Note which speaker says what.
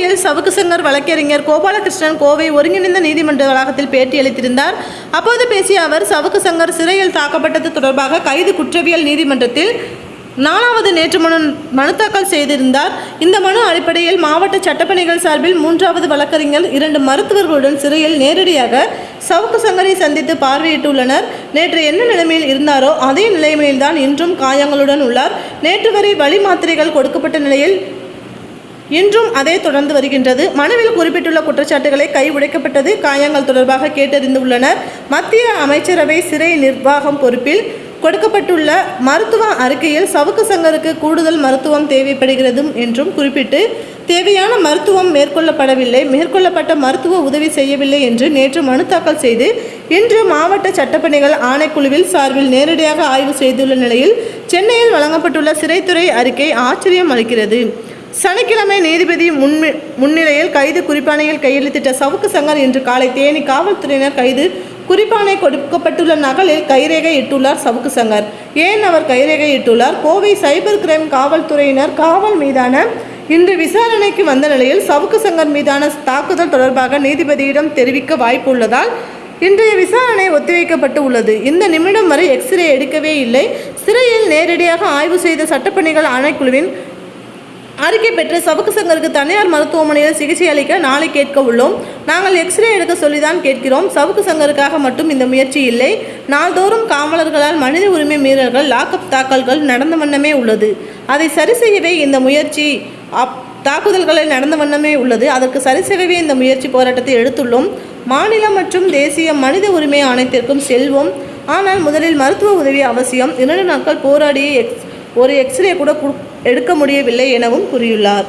Speaker 1: நிலையில் சவுக்கு சங்கர் வழக்கறிஞர் கோபாலகிருஷ்ணன் கோவை ஒருங்கிணைந்த நீதிமன்ற வளாகத்தில் பேட்டியளித்திருந்தார். அப்போது பேசிய அவர், சவுக்கு சங்கர் சிறையில் தாக்கப்பட்டது தொடர்பாக கைது குற்றவியல் நீதிமன்றத்தில் 4வது நேற்று மனு தாக்கல் செய்திருந்தார். இந்த மனு அடிப்படையில் மாவட்ட சட்டப்பணிகள் சார்பில் 3வது வழக்கறிஞர் 2 மருத்துவர்களுடன் சிறையில் நேரடியாக சவுக்கு சங்கரை சந்தித்து பார்வையிட்டுள்ளனர். நேற்று என்ன நிலைமையில் இருந்தாரோ அதே நிலைமையில்தான் இன்றும் காயங்களுடன் உள்ளார். நேற்று வரை வலி மாத்திரைகள் கொடுக்கப்பட்ட நிலையில் இன்றும் அதே தொடர்ந்து வருகின்றது. மனுவில் குறிப்பிட்டுள்ள குற்றச்சாட்டுகளை கை உடைக்கப்பட்டது, காயங்கள் தொடர்பாக கேட்டறிந்துள்ளனர். மத்திய அமைச்சரவை சிறை நிர்வாகம் பொறுப்பில் கொடுக்கப்பட்டுள்ள மருத்துவ அறிக்கையில் சவுக்கு சங்கருக்கு கூடுதல் மருத்துவம் தேவைப்படுகிறது என்றும் குறிப்பிட்டு, தேவையான மருத்துவம் மேற்கொள்ளப்படவில்லை, மேற்கொள்ளப்பட்ட மருத்துவ உதவி செய்யவில்லை என்று நேற்று மனு தாக்கல் செய்து இன்று மாவட்ட சட்டப்பணிகள் ஆணைக்குழுவில் சார்பில் நேரடியாக ஆய்வு செய்துள்ள நிலையில் சென்னையில் வழங்கப்பட்டுள்ள சிறைத்துறை அறிக்கை ஆச்சரியம் அளிக்கிறது. சனிக்கிழமை நீதிபதி முன்னிலையில் கைது குறிப்பாணையில் கையெழுத்திட்ட சவுக்கு சங்கர் இன்று காலை தேனி காவல்துறையினர் கைது குறிப்பாணை கொடுக்கப்பட்டுள்ள நகலில் கைரேகை இட்டுள்ளார் சவுக்கு சங்கர். ஏன் அவர் கைரேகை இட்டுள்ளார்? கோவை சைபர் கிரைம் காவல்துறையினர் காவல் மீதான இன்று விசாரணைக்கு வந்த நிலையில் சவுக்கு சங்கர் மீதான தாக்குதல் தொடர்பாக நீதிபதியிடம் தெரிவிக்க வாய்ப்பு உள்ளதால் இன்றைய விசாரணை ஒத்திவைக்கப்பட்டு உள்ளது. இந்த நிமிடம் வரை எக்ஸ்ரே எடுக்கவே இல்லை. சிறையில் நேரடியாக ஆய்வு செய்த சட்டப்பணிகள் ஆணைக்குழுவின் அறிக்கை பெற்று சவுக்கு சங்கருக்கு தனியார் மருத்துவமனையில் சிகிச்சை அளிக்க நாளை கேட்க உள்ளோம். நாங்கள் எக்ஸ்ரே எடுக்க சொல்லிதான் கேட்கிறோம். சவுக்கு சங்கருக்காக மட்டும் இந்த முயற்சி இல்லை. நாள்தோறும் காவலர்களால் மனித உரிமை மீறல்கள், லாக்அப் தாக்கல்கள் நடந்த வண்ணமே உள்ளது. அதை சரி செய்யவே இந்த முயற்சி, தாக்குதல்களை நடந்த வண்ணமே உள்ளது. அதற்கு சரி செய்யவே இந்த முயற்சி போராட்டத்தை எடுத்துள்ளோம். மாநில மற்றும் தேசிய மனித உரிமை ஆணையத்திற்கும் செல்வோம். ஆனால் முதலில் மருத்துவ உதவி அவசியம். 2 நாட்கள் போராடிய ஒரு எக்ஸ்ரே கூட எடுக்க முடியவில்லை எனவும் கூறியுள்ளார்.